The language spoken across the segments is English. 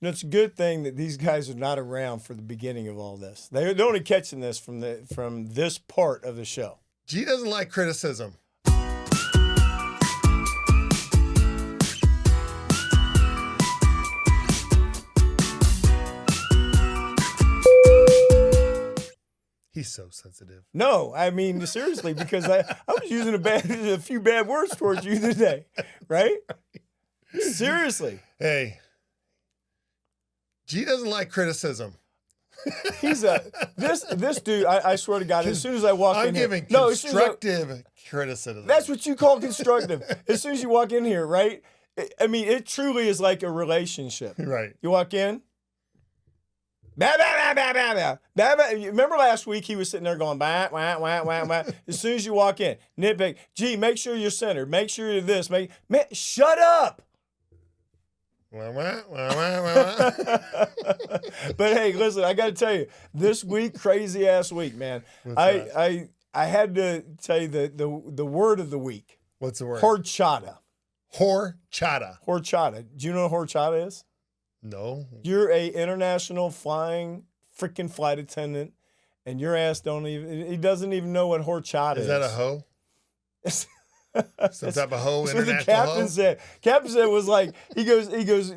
it's a good thing that these guys are not around for the beginning of all this. They're only catching this from this part of the show. G doesn't like criticism. He's so sensitive. No, I mean, seriously, because I was using a few bad words towards you today, right? Seriously. Hey, G doesn't like criticism. He's this dude, I swear to God, as soon as I walk in here. I'm giving constructive criticism. That's what you call constructive. As soon as you walk in here, right? I mean, it truly is like a relationship. Right. You walk in. Bah, bah, bah, bah, bah, bah. Bah, bah. Remember last week he was sitting there going, bah, wah, wah, wah, wah. As soon as you walk in, nitpick. Gee, make sure you're centered. Make sure you're this. Man, shut up. Wah, wah, wah, wah, wah. But hey, listen, I got to tell you, this week, crazy ass week, man. I had to tell you the word of the week. What's the word? Horchata. Horchata. Horchata. Do you know what horchata is? No. You're a international flying freaking flight attendant, and your ass he doesn't even know what horchata is. Is that a hoe? Some type of hoe, that's international what the captain hoe? said. Captain said was like, he goes,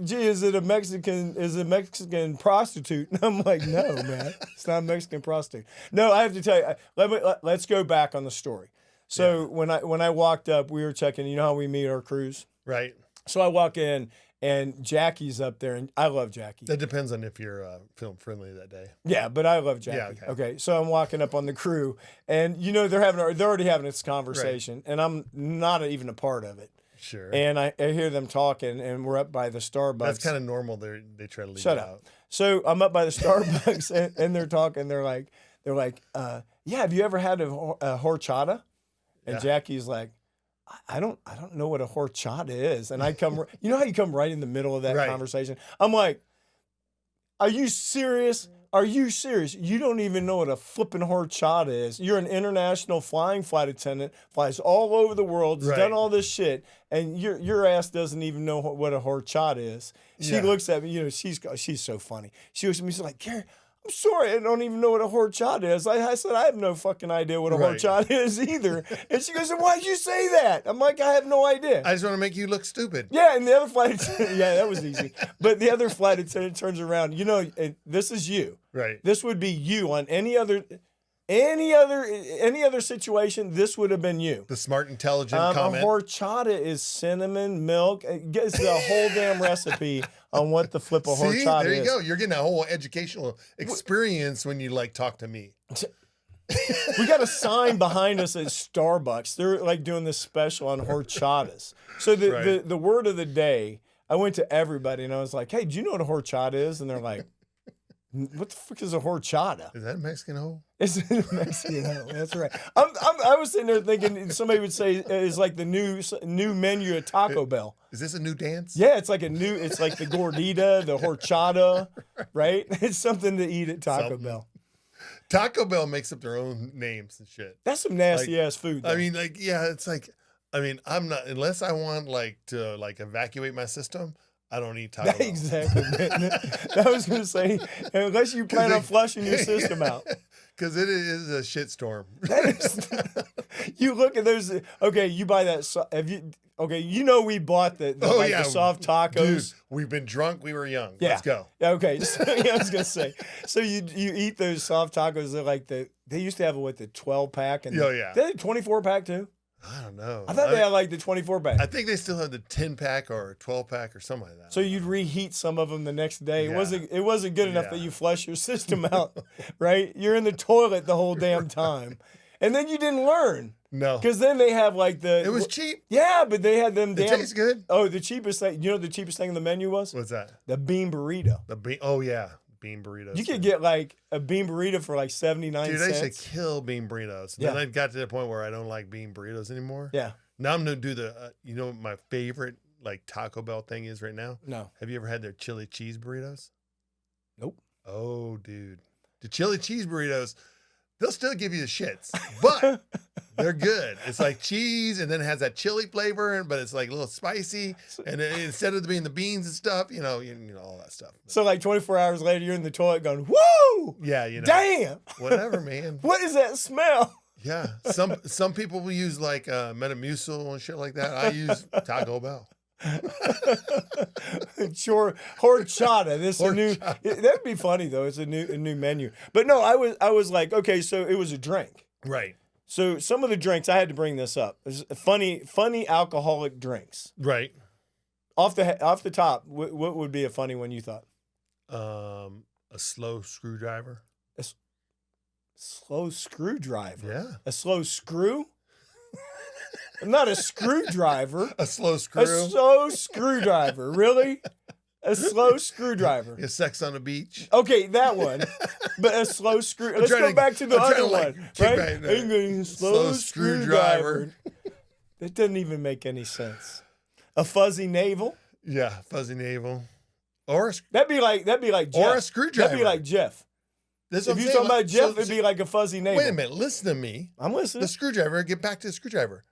gee, is it a Mexican prostitute? And I'm like, no, man, it's not a Mexican prostitute. No, I have to tell you, let's go back on the story. So when I walked up, we were checking, you know how we meet our crews? Right. So I walk in, and Jackie's up there, and I love Jackie. That depends on if you're film friendly that day. Yeah, but I love Jackie. Yeah, okay. So I'm walking up on the crew, and they're already having this conversation, and I'm not even a part of it. Sure. And I hear them talking, and we're up by the Starbucks. That's kind of normal. They try to leave Shut it up. out. So I'm up by the Starbucks, and they're talking. They're like, yeah, have you ever had a horchata? And Jackie's like, I don't know what a horchata is. And I come, you know how you come right in the middle of that conversation? I'm like, are you serious? Are you serious? You don't even know what a flipping horchata is. You're an international flying flight attendant, flies all over the world, has done all this shit, and your ass doesn't even know what a horchata is. She looks at me, she's so funny. She looks at me, she's like, Gary, I'm sorry, I don't even know what a horchata is. I said, I have no fucking idea what a horchata is either. And she goes, why'd you say that? I'm like, I have no idea. I just want to make you look stupid. Yeah, and the other flight attendant, that was easy. But the other flight attendant turns around, this is you. Right. This would be you on any other situation, this would have been you. The smart, intelligent comment. A horchata is cinnamon, milk. It gets the whole damn recipe on what the flip of horchata is. There you go. You're getting a whole educational experience when you talk to me. We got a sign behind us at Starbucks. They're doing this special on horchatas. So the word of the day, I went to everybody and I was like, hey, do you know what a horchata is? And they're like, what the fuck is a horchata? Is that a Mexican hoe? It's a Mexican hoe. That's right. I was sitting there thinking somebody would say it's like the new menu at Taco Bell. Is this a new dance? Yeah, it's like the gordita, the horchata, right? It's something to eat at Taco Bell. Taco Bell makes up their own names and shit. That's some nasty ass food, though. I mean, it's I'm not, unless I want to evacuate my system, I don't eat Taco Bell. Exactly. I was going to say, unless you plan on flushing your system out. Because it is a shitstorm. You look at those. Okay, you buy that. We bought the soft tacos. Dude, we've been drunk. We were young. Yeah. Let's go. Okay. So, I was going to say. So you eat those soft tacos. They're they used to have the 12-pack. And they had a 24-pack too. I don't know. I thought they had the 24-pack. I think they still had the 10-pack or 12-pack or something like that. So you'd reheat some of them the next day. Yeah. It wasn't good enough that you flush your system out, right? You're in the toilet the whole damn time. And then you didn't learn. No. Because then they have It was cheap. Yeah, but they had them It tastes good. Oh, the cheapest thing. You know what the cheapest thing on the menu was? What's that? The bean burrito. Oh, yeah. Bean burritos. You could get a bean burrito for 79 cents. Dude, I used to kill bean burritos. Then I got to the point where I don't like bean burritos anymore. Yeah. Now I'm going to do what my favorite Taco Bell thing is right now? No. Have you ever had their chili cheese burritos? Nope. Oh, dude. The chili cheese burritos, they'll still give you the shits. But They're good. It's like cheese, and then it has that chili flavor, but it's like a little spicy. And instead of being the beans and stuff, you know all that stuff. So like 24 hours later, you're in the toilet going, "Woo! Yeah, Damn! Whatever, man. What is that smell?" Yeah, some people will use like Metamucil and shit like that. I use Taco Bell. Horchata. That'd be funny though. It's a new menu. But no, I was like, okay, so it was a drink. Right. So some of the drinks, I had to bring this up. There's funny alcoholic drinks. Right. Off the top, what would be a funny one you thought? A slow screwdriver. Slow screwdriver. Yeah. A slow screw? Not a screwdriver. A slow screw. A slow screwdriver. Really? A slow screwdriver. Yeah, sex on the beach. Okay, that one. But a slow screw. Let's go back to the other one. Right? Slow screwdriver. That doesn't even make any sense. A fuzzy navel. Yeah, fuzzy navel. Or that'd be like Jeff. Or a screwdriver. That'd be like Jeff. If you're talking about Jeff, it'd be like a fuzzy navel. Wait a minute, listen to me. I'm listening. The screwdriver. Get back to the screwdriver.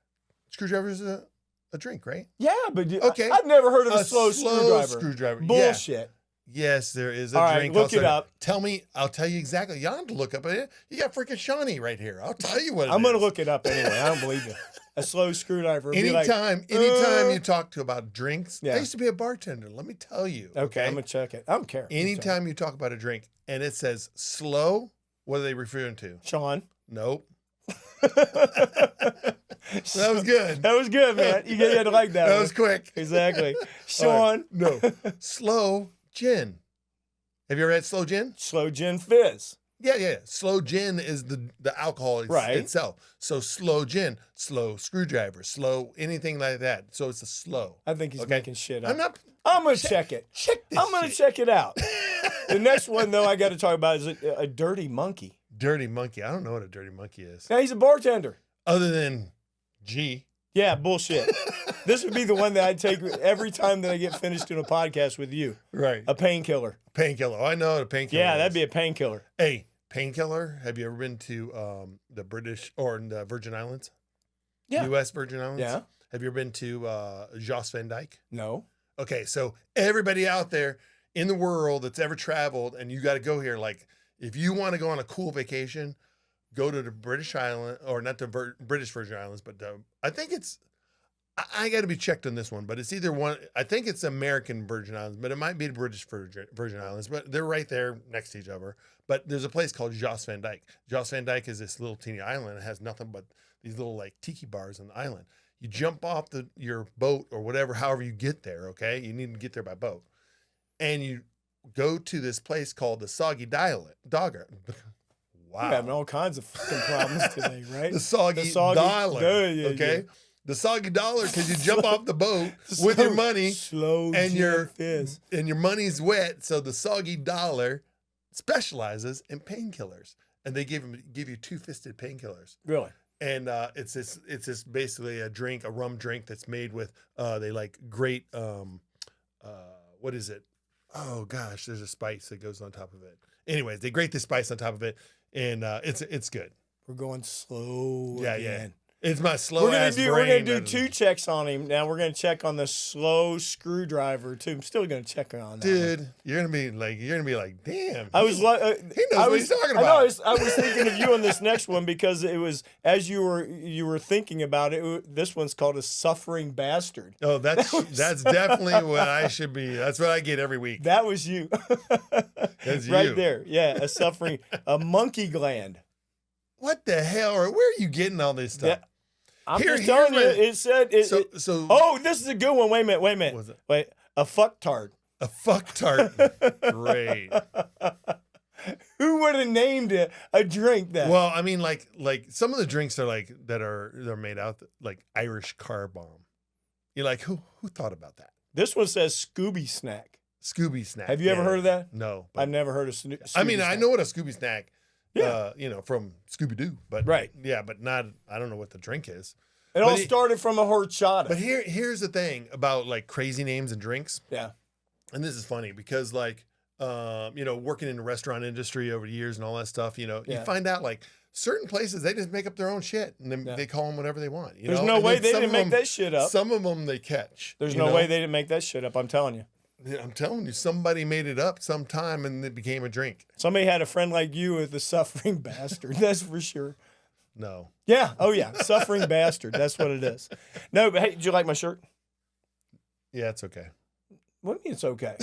Screwdriver is a drink, right? Yeah, but okay. I've never heard of a slow screwdriver. Bullshit. Yeah. Yes, there is a drink. Look it up. I'll tell you exactly. You don't have to look up it. You got freaking Shawnee right here. I'll tell you what it is. I'm going to look it up anyway. I don't believe you. A slow screwdriver. Anytime you talk about drinks, I used to be a bartender. Let me tell you. Okay, I'm going to check it. I don't care. Anytime you talk about a drink and it says slow, what are they referring to? Sean. Nope. That was good. That was good, man. You had to like that. That was quick. Exactly. Sean. Right. No. Slow gin. Have you ever had slow gin? Slow gin fizz. Yeah. Slow gin is the alcohol itself. So slow gin, slow screwdriver, slow anything like that. So it's a slow. I think he's making shit up. I'm going to check it. Check this I'm going to check it out. The next one, though, I got to talk about is a dirty monkey. Dirty monkey. I don't know what a dirty monkey is. Now, he's a bartender. Other than G. Yeah, bullshit. This would be the one that I'd take every time that I get finished doing a podcast with you. Right. A painkiller. Painkiller. Oh, I know what a painkiller is. That'd be a painkiller. Hey, painkiller. Have you ever been to the British or the Virgin Islands? Yeah. U.S. Virgin Islands? Yeah. Have you ever been to Jost Van Dyke? No. Okay, so everybody out there in the world that's ever traveled, and you got to go here, like, if you want to go on a cool vacation, go to the British Island, or not the British Virgin Islands, but I think it's, I got to be checked on this one, but it's either one, I think it's American Virgin Islands, but it might be the British Virgin Islands, but they're right there next to each other. But there's a place called Jost Van Dyke. Jost Van Dyke is this little teeny island. It has nothing but these little like tiki bars on the island. You jump off your boat or whatever, however you get there, okay? You need to get there by boat. And you go to this place called the Soggy Dogger. Wow. You're having all kinds of fucking problems today, right? The Soggy Dollar, okay? Yeah. The Soggy Dollar, because you jump off the boat with your money, and your money's wet, so the Soggy Dollar specializes in painkillers. And they give you two-fisted painkillers. Really? And it's this basically a rum drink that's made with they like great what is it? Oh gosh, there's a spice that goes on top of it. Anyways, they grate the spice on top of it, and it's good. We're going slow. Yeah, again. yeah. It's my slow ass brain. We're gonna do 2 checks on him. Now we're gonna check on the slow screwdriver too. I'm still gonna check on that. Dude, you're gonna be like, damn. I was like, he knows what he's talking about. I was thinking of you on this next one because it was as you were thinking about it. This one's called a suffering bastard. Oh, that's definitely what I should be. That's what I get every week. That was you. That's you. Right there. Yeah, a monkey gland. What the hell? Where are you getting all this stuff? Yeah. I'm just telling you, it said it. So oh, this is a good one. Wait a minute. What was it? Wait, a fucktard. A fucktard. Great. Who would have named it a drink that? Well, I mean, like some of the drinks are like they're made out like Irish car bomb. You're like, who thought about that? This one says Scooby Snack. Scooby Snack. Have you ever heard of that? No. I've never heard of Scooby I mean, Snack. I know what a Scooby Snack. Yeah. From Scooby Doo, but right. Yeah, but not. I don't know what the drink is. It all started from a horchata. But here's the thing about like crazy names and drinks. Yeah. And this is funny because like working in the restaurant industry over the years and all that stuff, you Yeah. find out like certain places, they just make up their own shit and then Yeah. they call them whatever they want. There's no And way then they some didn't of make them- that shit up. Some of them they catch. There's you no know? way they didn't make that shit up. I'm telling you. Yeah, I'm telling you, somebody made it up sometime and it became a drink. Somebody had a friend like you with a suffering bastard. That's for sure. No. Yeah. Oh, yeah. Suffering bastard. That's what it is. No, but hey, did you like my shirt? Yeah, it's okay. What do you mean it's okay?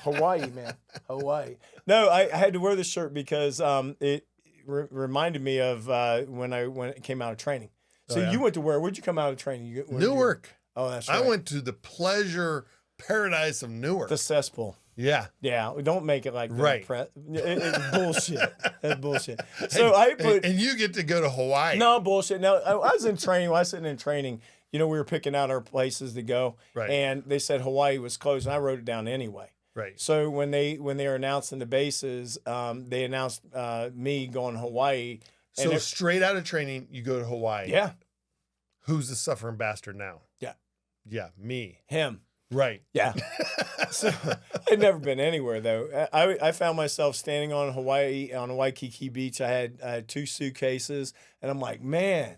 Hawaii, man. Hawaii. No, I had to wear this shirt because it reminded me of when it came out of training. So Oh, yeah? you went to where? Where'd you come out of training? Where'd you go? Newark. Oh, that's right. I went to the pleasure paradise of Newark. The cesspool. Yeah. Yeah, don't make it like that. Right. It's bullshit. That's bullshit. So I put and you get to go to Hawaii. no bullshit. No, I was in training. When I was sitting in training, we were picking out our places to go, Right. and they said Hawaii was closed, and I wrote it down anyway. Right. So when they were announcing the bases, they announced me going to Hawaii. So straight out of training, you go to Hawaii. Yeah, Who's the suffering bastard now? Yeah. Yeah, me. him. Right. Yeah. So I'd never been anywhere though. I found myself standing on Waikiki Beach. I had 2 suitcases, and I'm like, man.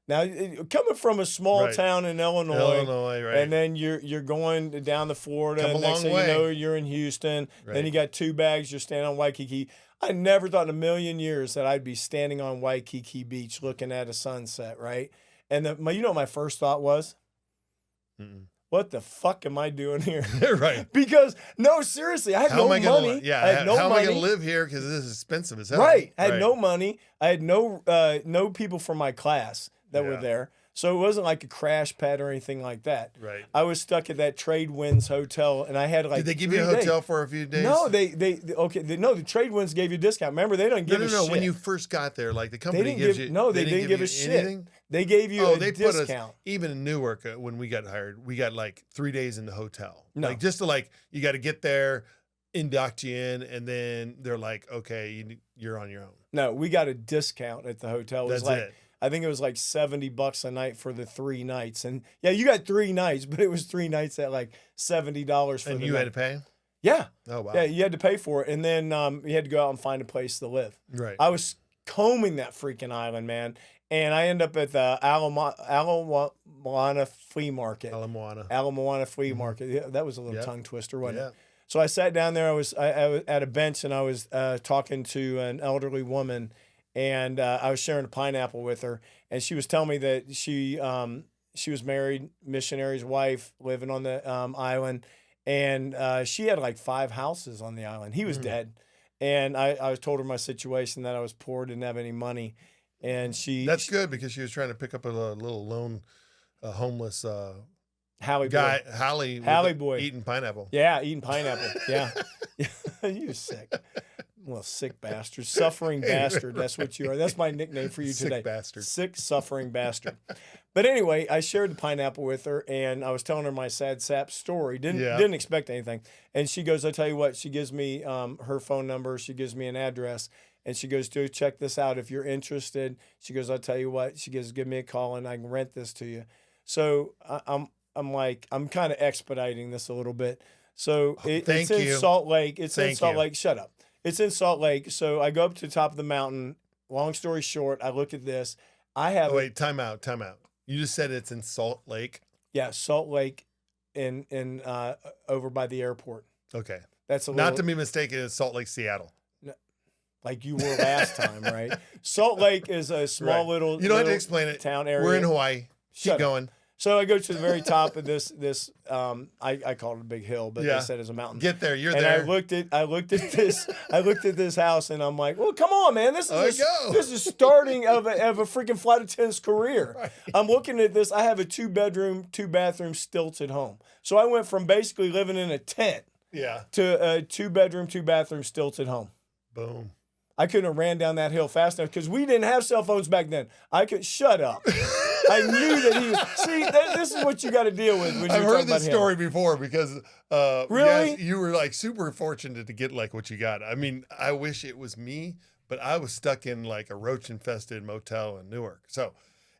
Now coming from a small Right. town in Illinois, right. and then you're going down to Florida, Come a and next long thing way. you know, you're in Houston. Right. Then you got 2 bags. You're standing on Waikiki. I never thought in a million years that I'd be standing on Waikiki Beach looking at a sunset, right? And what my first thought was? Mm-mm. What the fuck am I doing here? Right. Because no, seriously, I had How no am I gonna? money. Yeah. I had no how am I money. gonna live here? Because this is expensive as hell. Right. I had no money. I had no people from my class that were Yeah. there. So it wasn't like a crash pad or anything like that. Right. I was stuck at that Trade Winds hotel, and I had like. Did they give you a 3 days. hotel for a few days? No, the Trade Winds gave you a discount. Remember, they don't give a shit. When you first got there, like the they company didn't gives give you. no, they didn't give you a shit. anything? They gave you Oh, a they put us discount. even in Newark when we got hired. We got like 3 days in the hotel. No. Like just to you got to get there, induct you in, and then they're like, okay, you're on your own. No, we got a discount at the hotel. It was That's like it. I think it was like $70 a night for the 3 nights, and yeah, you got 3 nights, but it was 3 nights at like $70 for And the you night. had to pay? Yeah, Oh wow. yeah, you had to pay for it, and then you had to go out and find a place to live. Right. I was combing that freaking island, man, and I ended up at the Ala Flea Market. Ala Moana. Ala Moana Flea Market. Yeah, that was a little Yeah. tongue twister, wasn't Yeah. it? So I sat down there. I was at a bench, and I was talking to an elderly woman, and I was sharing a pineapple with her, and she was telling me that she was married, missionary's wife, living on the island, and she had like 5 houses on the island. He was dead, and I told her my situation, that I was poor, didn't have any money, and That's good because she was trying to pick up a little lone homeless Hallie guy, boy. Hallie boy. eating pineapple. Yeah, eating pineapple. Yeah. You sick. Well, sick bastard. Suffering bastard. That's what you are. That's my nickname for you Sick today. bastard. Sick, suffering bastard. But anyway, I shared the pineapple with her, and I was telling her my sad sap story. Didn't expect anything. And she goes, I tell you what, she gives me her phone number. She gives me an address. And she goes, dude, check this out. If you're interested, she goes, I'll tell you what. She goes, give me a call, and I can rent this to you. So I'm kind of expediting this a little bit. So it's in Salt Lake. It's in Salt Lake. Shut up. It's in Salt Lake. So I go up to the top of the mountain. Long story short, I look at this. I have time out. You just said it's in Salt Lake. Yeah, Salt Lake in over by the airport. Okay. That's a Not little, to be mistaken, it's Salt Lake, Seattle. like you were last time, right? Salt Lake is a small Right. little You don't have to little explain it. town area. We're in Hawaii. Shut Keep up. going. So I go to the very top of this I call it a big hill, but Yeah. they said it's a mountain. Get there. You're and there. I looked at this house, and I'm like, well, come on, man, this go. is starting of a freaking flight attendant's career. Right. I'm looking at this. I have a 2-bedroom, 2-bathroom stilted home. So I went from basically living in a tent Yeah. to a 2-bedroom, 2-bathroom stilted home. Boom. I couldn't have ran down that hill fast enough because we didn't have cell phones back then. I could shut up. I knew that he was. See, this is what you got to deal with when I've you're heard talking about this him. story before because Really? yes, you were like super fortunate to get like what you got. I mean, I wish it was me, but I was stuck in like a roach infested motel in Newark. So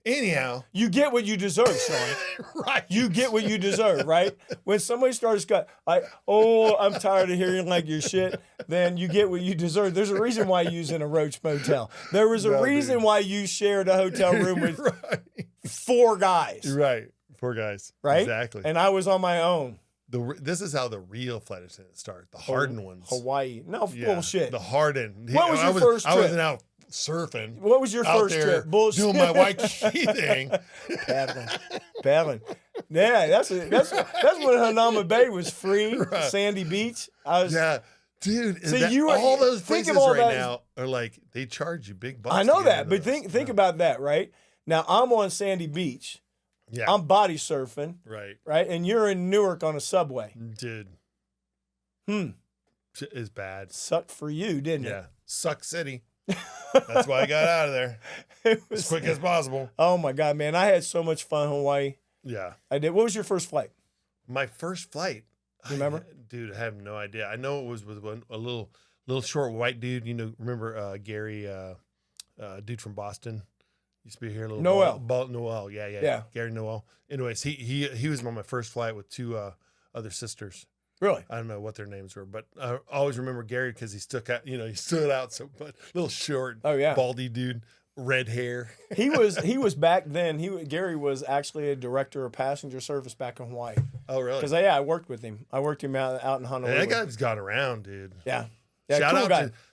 Anyhow, You get what you deserve, Sean. right? You get what you deserve, right? When somebody starts I'm tired of hearing like your shit, then you get what you deserve. There's a reason why you was in a Roach Motel. There was a reason why you shared a hotel room with right. 4 guys. Right. 4 guys. Right? Exactly. And I was on my own. This is how the real flight attendants start. The hardened ones. Hawaii. No bullshit. The hardened. What was your first I trip? wasn't out surfing. What was your out first there trip? Bullshit. Doing my Waikiki thing. Paddling. Yeah, that's when Hanama Bay was free. Right. Sandy Beach. Dude, See, all those places all right that now are like, they charge you big bucks. I know to get that, but into those. think about that, right? Now I'm on Sandy Beach. Yeah. I'm body surfing, right. and you're in Newark on a subway. Dude. Is bad. Sucked for you, didn't it? Yeah. Suck City. That's why I got out of there as quick as possible. Oh my God, man. I had so much fun in Hawaii. Yeah. I did. What was your first flight? My first flight. Remember? Dude, I have no idea. I know it was with a little short white dude. You know, remember Gary, dude from Boston? Used to be here. Noel. Noel. Yeah. Gary Noel. Anyways, he was on my first flight with 2 other sisters. Really? I don't know what their names were, but I always remember Gary because he stood out so much. Little short, baldy dude, red hair. He was back then. Gary was actually a director of passenger service back in Hawaii. Oh, really? Because I worked with him. I worked him out in Honolulu. That guy's got around, dude. Yeah.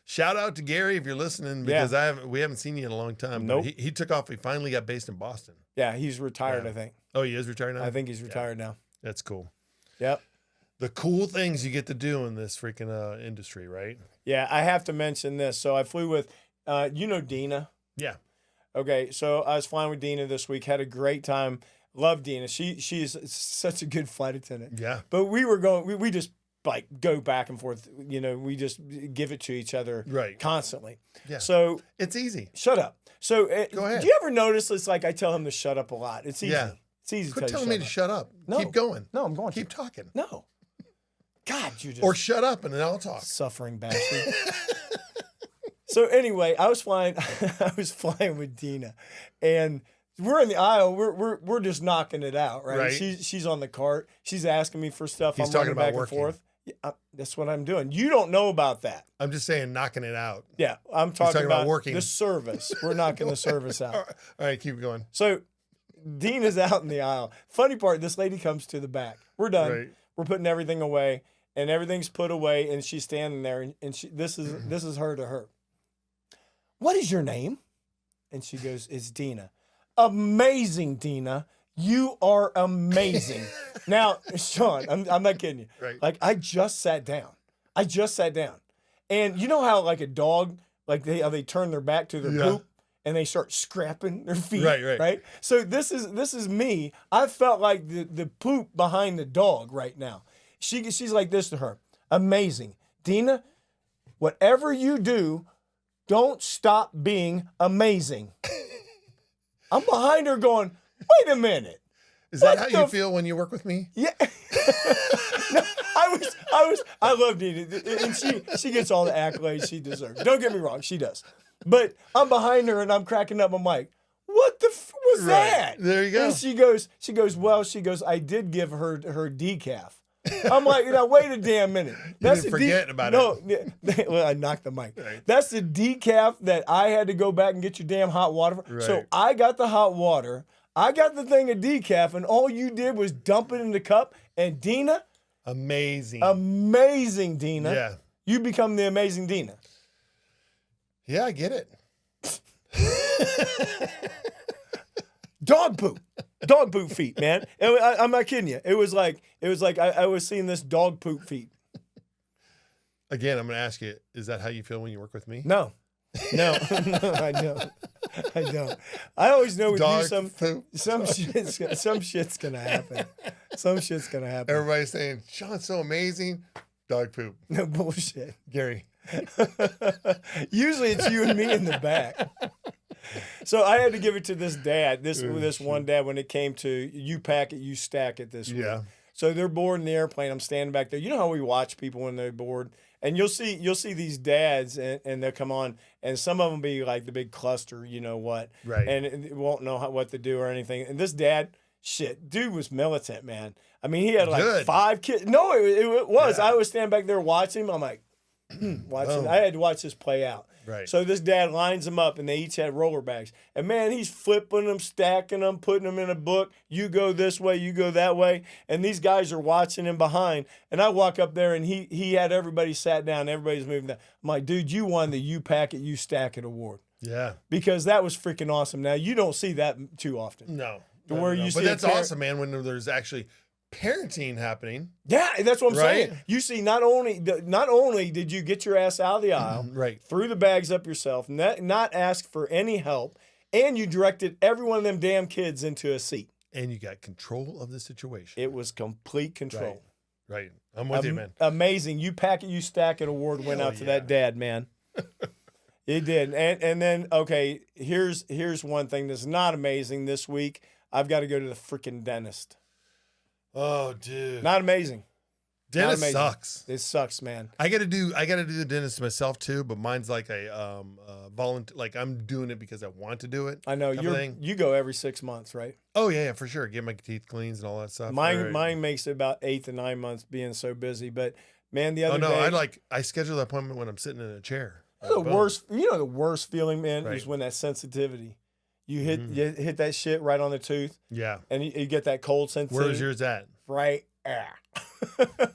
Shout out to Gary if you're listening, because we haven't seen you in a long time. Nope. He took off. He finally got based in Boston. Yeah, he's retired, I think. Oh, he is retired now? I think he's retired now. That's cool. Yep. The cool things you get to do in this freaking industry, right? Yeah, I have to mention this. So I flew with, Dina. Yeah. Okay, so I was flying with Dina this week. Had a great time. Love Dina. She's such a good flight attendant. Yeah. But we just like go back and forth. We just give it to each other constantly. Yeah. So it's easy. Shut up. So go ahead. Do you ever notice it's like I tell him to shut up a lot? It's easy. Yeah. It's easy Quit to telling me to shut up. No. Keep going. No, I'm going Keep talking. No. God, you just... Or shut up and then I'll talk. Suffering bastard. So anyway, I was flying with Dina, and we're in the aisle. We're just knocking it out, right? She's on the cart. She's asking me for stuff. He's I'm talking running back about working. and forth. Yeah, that's what I'm doing. You don't know about that. I'm just saying, knocking it out. Yeah, I'm talking about working. the service. We're knocking the service out. All right, keep going. So Dina's out in the aisle. Funny part, this lady comes to the back. We're done. Right. We're putting everything away, and everything's put away, and she's standing there, and this is her to her. What is your name? And she goes, it's Dina. Amazing, Dina. You are amazing. Now, Sean, I'm not kidding you. Right. Like, I just sat down. And you know how like a dog, like they turn their back to their poop and they start scrapping their feet. Right. So this is me. I felt like the poop behind the dog right now. She's like this to her. Amazing. Dina, whatever you do, don't stop being amazing. I'm behind her going, wait a minute. Is that how you feel when you work with me? Yeah. No, I love Dina. And she gets all the accolades she deserves. Don't get me wrong, she does. But I'm behind her and I'm cracking up. I'm like, what the was that? There you go. And she goes, I did give her decaf. I'm like, now wait a damn minute. That's forgetting about it. No, well, I knocked the mic. Right. That's the decaf that I had to go back and get your damn hot water for. Right. So I got the hot water. I got the thing of decaf, and all you did was dump it in the cup. And Dina, amazing, Dina. Yeah, you become the amazing Dina. Yeah, I get it. Dog poop feet, man. I'm not kidding you. It was like I was seeing this dog poop feet. Again, I'm going to ask you: is that how you feel when you work with me? No, I don't. I always know with dog you poop. some shit's gonna happen. Some shit's gonna happen. Everybody's saying Sean's so amazing. Dog poop. No bullshit, Gary. Usually it's you and me in the back. So I had to give it to this dad, this one dad when it came to you pack it, you stack it this week. Yeah. So they're bored in the airplane. I'm standing back there. You know how we watch people when they're bored, and you'll see these dads, and they'll come on, and some of them be like the big cluster, you know what, Right. and it won't know what to do or anything. And this dad, shit, dude was militant, man. I mean, he had like Good. 5 kids. No, it was. Yeah. I was standing back there watching him. I'm like, watching. Boom. I had to watch this play out. Right. So this dad lines them up, and they each had roller bags. And man, he's flipping them, stacking them, putting them in a book. You go this way, you go that way. And these guys are watching him behind. And I walk up there, and he had everybody sat down. Everybody's moving down. I'm like, dude, you won the You Pack It, You Stack It award. Yeah. Because that was freaking awesome. Now, you don't see that too often. No. Where you see but that's a parent- awesome, man, when there's actually parenting happening. Yeah, that's what I'm Right? saying. You see, not only did you get your ass out of the aisle, Right. threw the bags up yourself, not ask for any help, and you directed every one of them damn kids into a seat. And you got control of the situation. It was complete control. Right. I'm with you, man. Amazing. You Pack It, You Stack It award went Hell out to yeah. that dad, man. It did. And then, okay, here's one thing that's not amazing this week. I've got to go to the freaking dentist. Oh, dude. Not amazing. Dentist amazing. sucks. It sucks, man. I gotta do the dentist myself too, but mine's like a volunteer. Like I'm doing it because I want to do it. I know type of thing. you go every 6 months, right? Oh yeah, for sure. Get my teeth cleans and all that stuff. Mine Right. makes it about 8 to 9 months being so busy. But man, the Oh other no, day, I schedule the appointment when I'm sitting in a chair. the Boom. worst. You know the worst feeling, man, Right. is when that sensitivity. You hit Mhm. you hit that shit right on the tooth, Yeah. and you get that cold sensitivity. Where's yours at? Right.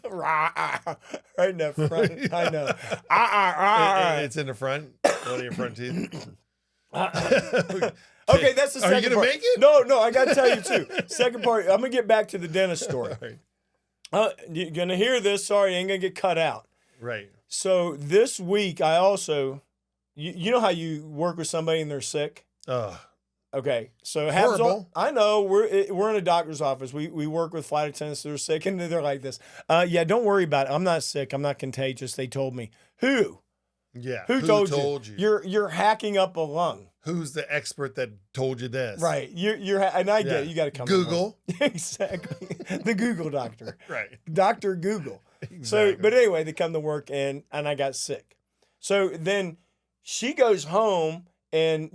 Right in the front. I know. It's in the front. One of your front teeth. Okay, that's the Are you second gonna part. make it? No, I got to tell you too. Second part. I'm gonna get back to the dentist story. Right. You're gonna hear this. Sorry, ain't gonna get cut out. Right. So this week, I also, you know how you work with somebody and they're sick. Ugh. Okay, so it happens Horrible. I know we're in a doctor's office. We work with flight attendants that are sick, and they're like this. Yeah, don't worry about it. I'm not sick. I'm not contagious. They told me. Who? Yeah. Who told you? You're hacking up a lung. Who's the expert that told you this? Right. And I get it. You got to come to Google. work. Exactly. The Google doctor. Right. Dr. Google. Exactly. So, but anyway, they come to work and I got sick. So then she goes home and,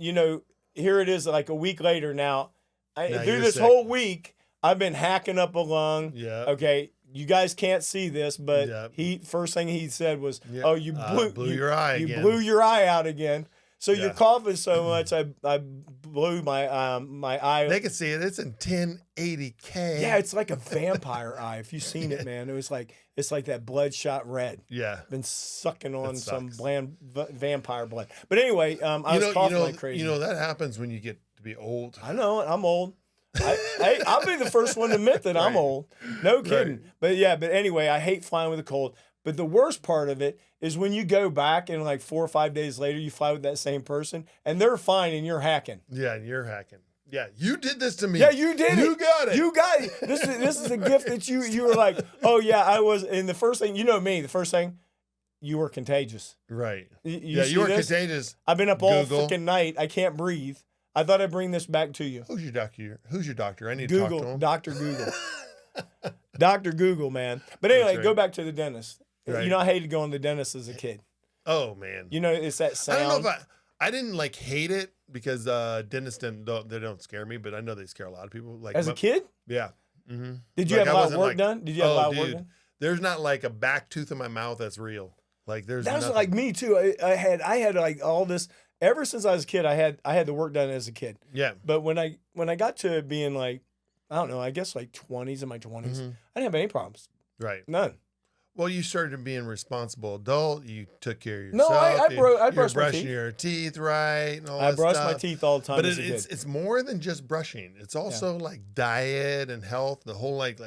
here it is like a week later now. Now Through you're this sick. whole week, I've been hacking up a lung. Yeah. Okay. You guys can't see this, but Yep. first thing he said was, Yeah. "Oh, you blew your eye You again." blew your eye out again." So you're Yeah. coughing so much, I blew my eye. They can see it. It's in 1080K. Yeah, it's like a vampire eye. If you've seen it, man, it's like that bloodshot red. Yeah. Been sucking on That some sucks. bland vampire blood. But anyway, I was coughing like crazy. That happens when you get to be old. I know I'm old. I'll be the first one to admit that I'm Right. old. No kidding. Right. But anyway, I hate flying with a cold. But the worst part of it is when you go back and like 4 or 5 days later, you fly with that same person and they're fine and you're hacking. Yeah, and you're hacking. Yeah, you did this to me. Yeah, you did it. You got it. You got it. This is a gift that you were like, oh yeah, I was. And the first thing, you know me, the first thing, you were contagious. Right. You You were this? contagious. I've been up all Google. freaking night. I can't breathe. I thought I'd bring this back to you. Who's your doctor? I need to talk to Google, him. Dr. Google. Dr. Google, man. But anyway, right. go back to the dentist. Right. I hated going to the dentist as a kid. Oh man. It's that sound. I don't know if I didn't like hate it because dentists don't scare me, but I know they scare a lot of people. Like as a kid? Yeah. Mm-hmm. Did you have a lot of work done? Did you have a lot of work done? There's not like a back tooth in my mouth that's real. Like there's That was nothing. like me too. I had like all this ever since I was a kid. I had the work done as a kid. Yeah. But when I got to being like, I don't know, I guess like 20s in my 20s, Mhm. I didn't have any problems. Right. None. Well, you started being a responsible adult. You took care of No, yourself. I You're brushed my brushing teeth. your teeth right and all I that brushed my stuff. teeth all the time But as a kid. it's more than just brushing. It's also like diet and health. The whole like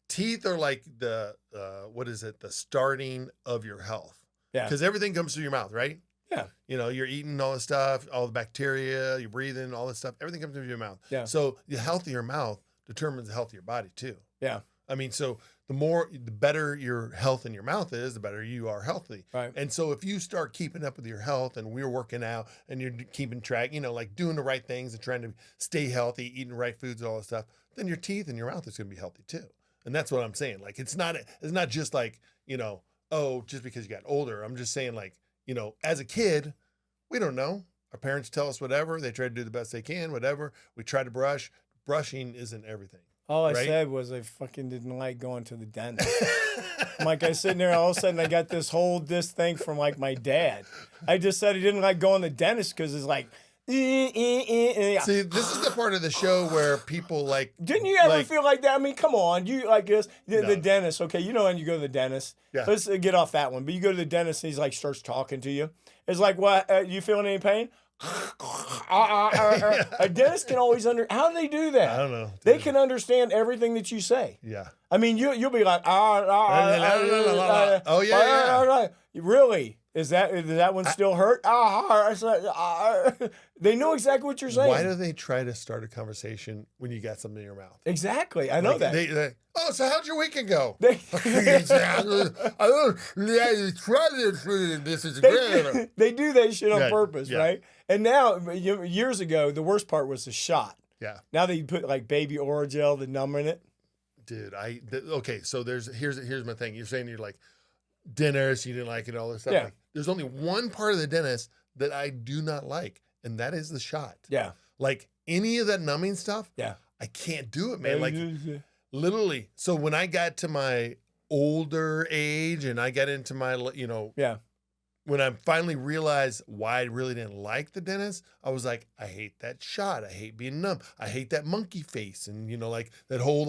teeth are like the what is it? The starting of your health. Yeah. Because everything comes through your mouth, right? Yeah. You're eating all this stuff, all the bacteria, you're breathing, all this stuff. Everything comes through your mouth. Yeah. So the health of your mouth determines the health of your body too. Yeah. I mean, so the better your health in your mouth is, the better you are healthy. Right. And so if you start keeping up with your health and we're working out and you're keeping track, like doing the right things and trying to stay healthy, eating the right foods and all that stuff, then your teeth and your mouth is going to be healthy too. And that's what I'm saying. Like, it's not just like, oh, just because you got older. I'm just saying, like, as a kid, we don't know. Our parents tell us whatever. They try to do the best they can, whatever. We try to brush. Brushing isn't everything. All I right? said was I fucking didn't like going to the dentist. Like I sitting there, all of a sudden I got this thing from like my dad. I just said he didn't like going to the dentist because it's like, See, this is the part of the show where people like. Didn't you ever feel like that? I mean, come on, you like this the dentist. Okay, when you go to the dentist. Yeah. Let's get off that one. But you go to the dentist and he's like starts talking to you. It's like, what? You feeling any pain? A dentist can always how do they do that? I don't know. They can understand everything that you say. Yeah. I mean, you'll be like, oh yeah. Really? Does that one still hurt? They know exactly what you're saying. Why do they try to start a conversation when you got something in your mouth? Exactly. I know that. So how'd your weekend go? They do that shit on purpose, right? And now, years ago, the worst part was the shot. Yeah. Now they put like baby Oragel, the numb in it. Dude, okay. So here's my thing. You're saying you're like dentist, you didn't like it, all this stuff. Yeah. Like, there's only one part of the dentist that I do not like, and that is the shot. Yeah. Like any of that numbing stuff. Yeah. I can't do it, man. Like literally. So when I got to my older age and I got into my, yeah. When I finally realized why I really didn't like the dentist, I was like, I hate that shot. I hate being numb. I hate that monkey face. And, like that whole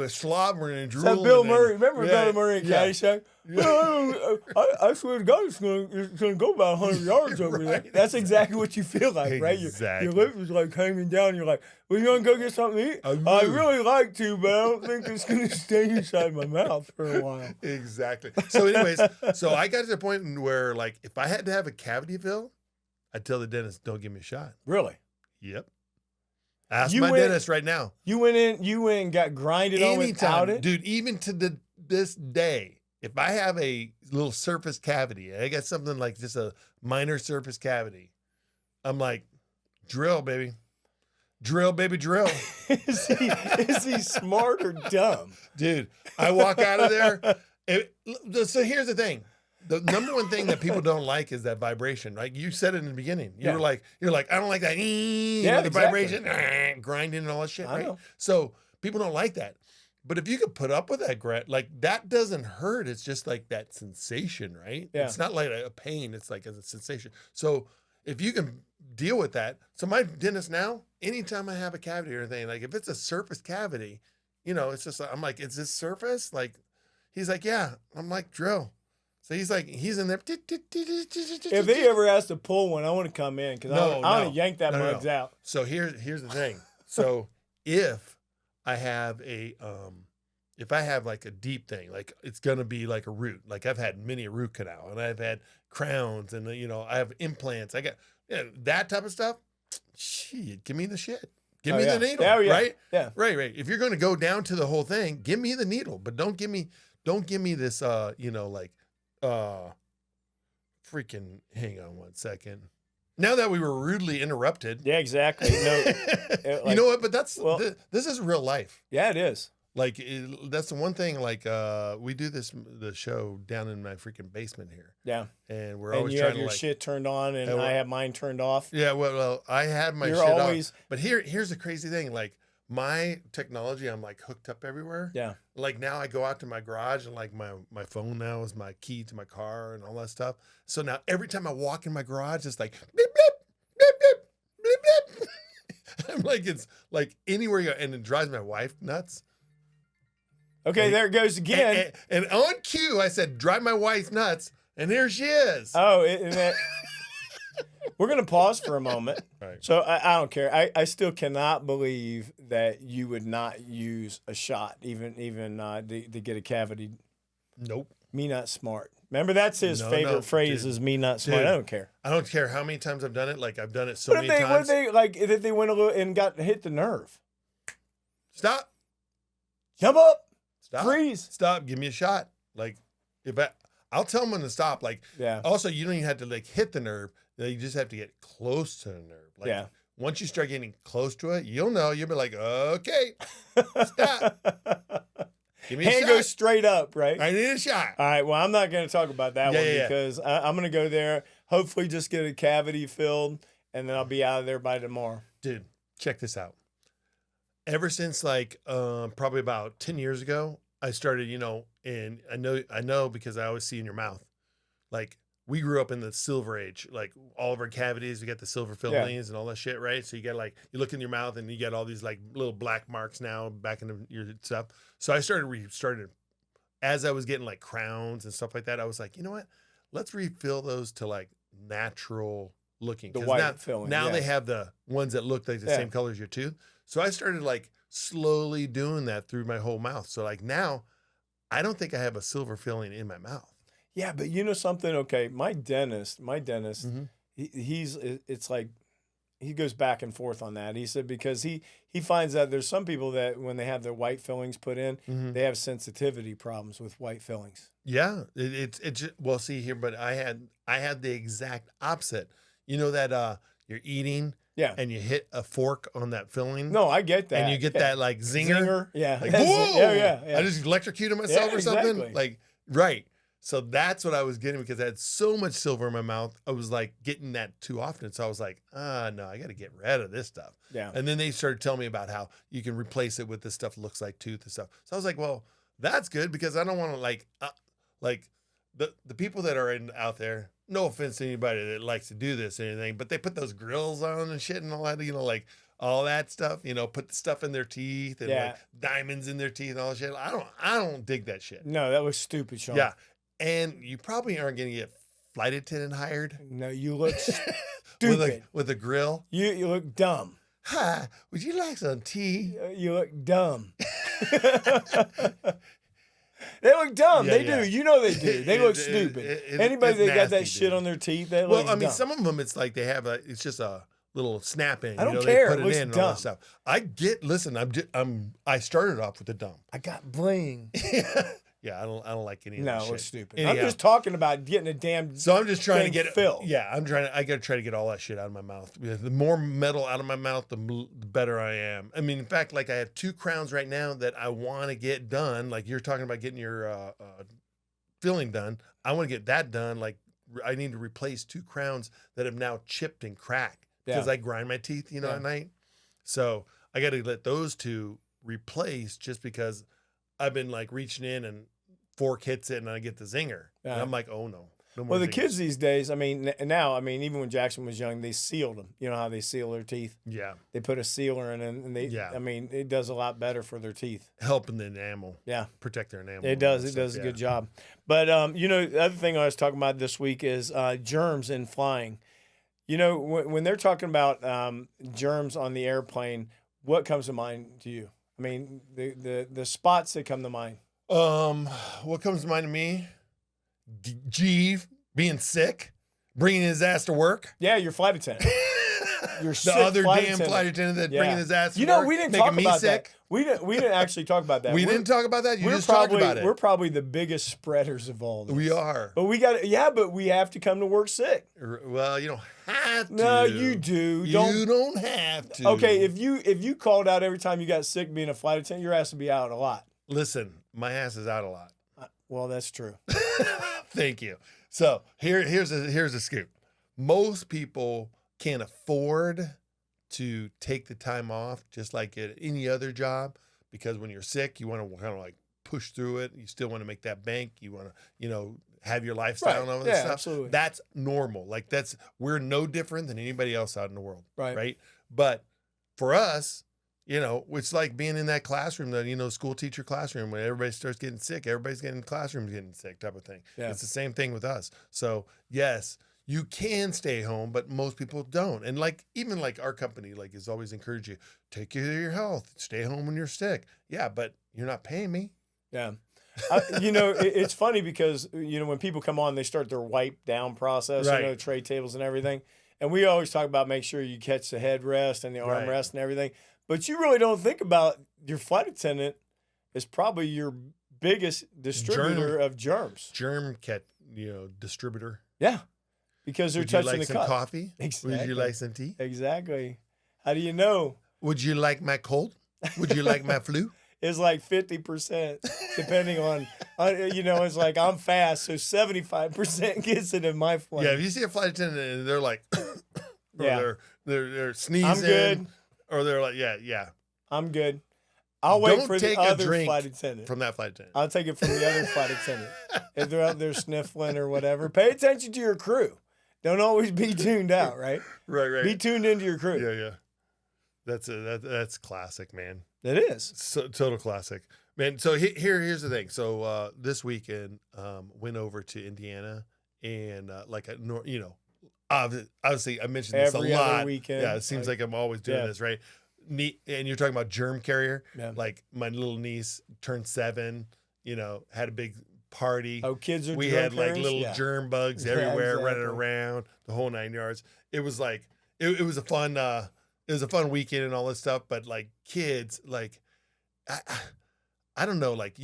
slobbering and drooling. That Bill Murray. Remember Bill Murray in Caddyshack? Yeah. I swear to God, it's gonna go about 100 yards over there. That's exactly what you feel like, right? Your lip is like hanging down. You're like, well, you want to go get something to eat? I really like to, but I don't think it's going to stay inside my mouth for a while. Exactly. So anyways, I got to the point where, like, if I had to have a cavity fill, I'd tell the dentist, don't give me a shot. Really? Yep. Ask my dentist right now. You went and got grinded on without it? Dude, even to this day, if I have a little surface cavity, I got something like just a minor surface cavity, I'm like, drill, baby. Drill, baby, drill. Is he smart or dumb? Dude, I walk out of there. So here's the thing. The number one thing that people don't like is that vibration, right? You said it in the beginning. You're like, I don't like that. The vibration, grinding and all that shit, right? So people don't like that. But if you could put up with that, like that doesn't hurt. It's just like that sensation, right? Yeah. It's not like a pain. It's like a sensation. So if you can deal with that. So my dentist now, anytime I have a cavity or anything, like if it's a surface cavity, it's just, I'm like, is this surface? Like, he's like, yeah. I'm like, drill. So he's in there. If they ever ask to pull one, I want to come in because I want to yank that mugs out. So here's the thing. So if I have like a deep thing, like it's gonna be like a root. Like I've had many a root canal, and I've had crowns, and I have implants. I got that type of stuff. Shit, give me the shit. Give me the needle, right? Yeah, right. If you're gonna go down to the whole thing, give me the needle, but don't give me this freaking, hang on one second. Now that we were rudely interrupted. Yeah, exactly. No, you know what? But this is real life. Yeah, it is. Like, that's the one thing, like, we do the show down in my freaking basement here. Yeah. And we're always you trying have your to, like, shit turned on, and I have mine turned off. Yeah, well, I had my shit on. But here's the crazy thing. Like, my technology, I'm, like, hooked up everywhere. Yeah. Like, now I go out to my garage, and, like, my phone now is my key to my car and all that stuff. So now every time I walk in my garage, it's like, beep, beep, beep, beep, beep, beep. I'm like, it's, like, anywhere you go. And it drives my wife nuts. Okay, there it goes again. And on cue, I said, drive my wife nuts. And here she is. Oh, we're going to pause for a moment. Right. So I don't care. I still cannot believe that you would not use a shot, even to get a cavity. Nope. Me not smart. Remember, that's his favorite phrase is me not smart. Dude, I don't care. I don't care how many times I've done it. Like, I've done it so many times. What if they, like, if they went a little and hit the nerve? Stop. Jump up. Stop. Freeze. Stop. Give me a shot. Like, I'll tell them when to stop. Like, also, you don't even have to, like, hit the nerve. You just have to get close to the nerve. Like, once you start getting close to it, you'll know. You'll be like, okay, stop. Give me a Hand shot. goes straight up, right? I need a shot. All right. Well, I'm not going to talk about that one because I'm going to go there, hopefully just get a cavity filled, and then I'll be out of there by tomorrow. Dude, check this out. Ever since like probably about 10 years ago, I started, and I know because I always see in your mouth, like we grew up in the silver age, like all of our cavities, we got the silver fillings and all that shit, right? So you got like, you look in your mouth and you got all these like little black marks now back in your stuff. So I started as I was getting like crowns and stuff like that. I was like, you know what? Let's refill those to like natural looking. The white filling. Now they have the ones that look like the same color as your tooth. So I started like slowly doing that through my whole mouth. So like now I don't think I have a silver filling in my mouth. Yeah, but you know something? Okay, my dentist, it's like he goes back and forth on that. He said because he finds that there's some people that when they have their white fillings put in, they have sensitivity problems with white fillings. Yeah, it's well, see here, but I had the exact opposite. You know that you're eating, and you hit a fork on that filling. No, I get that, and you get that like zinger. Yeah, like, whoa, yeah. I just electrocuted myself or something. Exactly. Like right. So that's what I was getting because I had so much silver in my mouth. I was like getting that too often. So I was like, no, I got to get rid of this stuff. Yeah. And then they started telling me about how you can replace it with this stuff that looks like tooth and stuff. So I was like, well, that's good because I don't want to like the people that are out there, no offense to anybody that likes to do this or anything, but they put those grills on and shit and all that, like all that stuff, put the stuff in their teeth and like diamonds in their teeth and all that shit. I don't dig that shit. No, that was stupid, Sean. Yeah. And you probably aren't going to get flight attendant hired. No, you look stupid. with a grill. You look dumb. Hi, would you like some tea? You look dumb. They look dumb. They do. You know they do. They look stupid. Anybody that got that shit on their teeth, they look dumb. Some of them, it's like they have it's just a little snap in. I don't care. They put it in and all that stuff. I started off with the dumb. I got bling. Yeah, I don't like any of that shit. No, it's stupid. Anyhow, I'm just talking about getting a damn So I'm just trying to get it filled. Yeah, I got to try to get all that shit out of my mouth. The more metal out of my mouth, the better I am. I mean, in fact, like I have 2 crowns right now that I want to get done. Like you're talking about getting your filling done. I want to get that done. Like I need to replace 2 crowns that have now chipped and cracked because I grind my teeth, at night. So I got to let those 2 replace just because I've been like reaching in and fork hits it and I get the zinger. Yeah. And I'm like, oh no. Well, the kids these days, even when Jackson was young, they sealed them. You know how they seal their teeth? Yeah. They put a sealer in and it does a lot better for their teeth. Helping the enamel. Yeah. Protect their enamel. It does. It does a good job. But, the other thing I was talking about this week is germs in flying. When they're talking about germs on the airplane, what comes to mind to you? I mean, the spots that come to mind. What comes to mind to me? Jeeve being sick, bringing his ass to work. Yeah, your flight attendant. Your the other damn flight attendant that bringing his ass to work. We didn't talk about that. We didn't actually talk about that. We didn't talk about that. You just talked about it. We're probably the biggest spreaders of all this. We are. But but we have to come to work sick. Well, you don't have to. No, you do. You don't have to. Okay, if you called out every time you got sick being a flight attendant, your ass would be out a lot. Listen, my ass is out a lot. Well, that's true. Thank you. So here's a scoop. Most people can't afford to take the time off just like at any other job because when you're sick, you want to kind of like push through it. You still want to make that bank. You want to, have your lifestyle and all that stuff. Absolutely. That's normal. Like we're no different than anybody else out in the world. Right. But for us, it's like being in that classroom, that, school teacher classroom, when everybody starts getting sick, everybody's getting in classrooms getting sick type of thing. Yeah. It's the same thing with us. So yes, you can stay home, but most people don't. And even our company, is always encourage you, take care of your health, stay home when you're sick. Yeah, but you're not paying me. Yeah. It's funny because, when people come on, they start their wipe down process, tray tables and everything. And we always talk about make sure you catch the headrest and the armrest and everything. But you really don't think about your flight attendant is probably your biggest distributor of germs. Germ distributor. Yeah. Because they're touching the cup. Would you like some coffee? Exactly. Would you like some tea? Exactly. How do you know? Would you like my cold? Would you like my flu? is like 50%, depending on, it's like I'm fast, so 75% gets it in my flight. Yeah, if you see a flight attendant and they're like, or Yeah. they're sneezing, I'm good. or they're like, yeah. I'm good. I'll wait for the take a other drink flight attendant. from that flight attendant. I'll take it from the other flight attendant. If they're out there sniffling or whatever, pay attention to your crew. Don't always be tuned out, right? Right. Be tuned into your crew. Yeah. That's classic, man. It is. So total classic, man. So here's the thing. So this weekend, went over to Indiana and obviously I mentioned this Every a other lot. weekend. Yeah, it seems like I'm always doing this, right? Neat. And you're talking about germ carrier. Yeah. Like my little niece turned 7. Had a big party. Oh, kids are We germ had like carriers? little Yeah. germ bugs Yeah, everywhere running exactly. around, the whole 9 yards. It was like it was a fun weekend and all this stuff, but like kids, like I don't know, like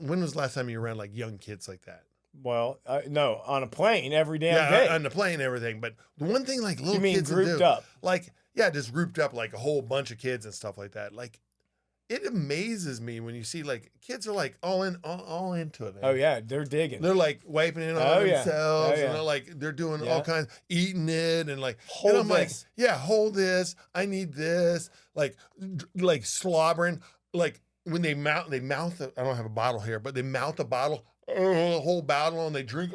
when was the last time you were around like young kids like that? Well, no, on a plane every damn day. On the plane and everything. But the one thing like little You mean kids grouped do, up? like just grouped up like a whole bunch of kids and stuff like that. Like it amazes me when you see like kids are like all into it. Man. Oh yeah, they're digging. They're like wiping it on Oh, yeah. themselves, Oh, yeah. and they're like they're doing Yeah. all kinds, eating it, and like Hold and I'm this. like, yeah, hold this. I need this. Like slobbering. Like when they mouth. I don't have a bottle here, but they mouth a bottle, a whole bottle, and they drink,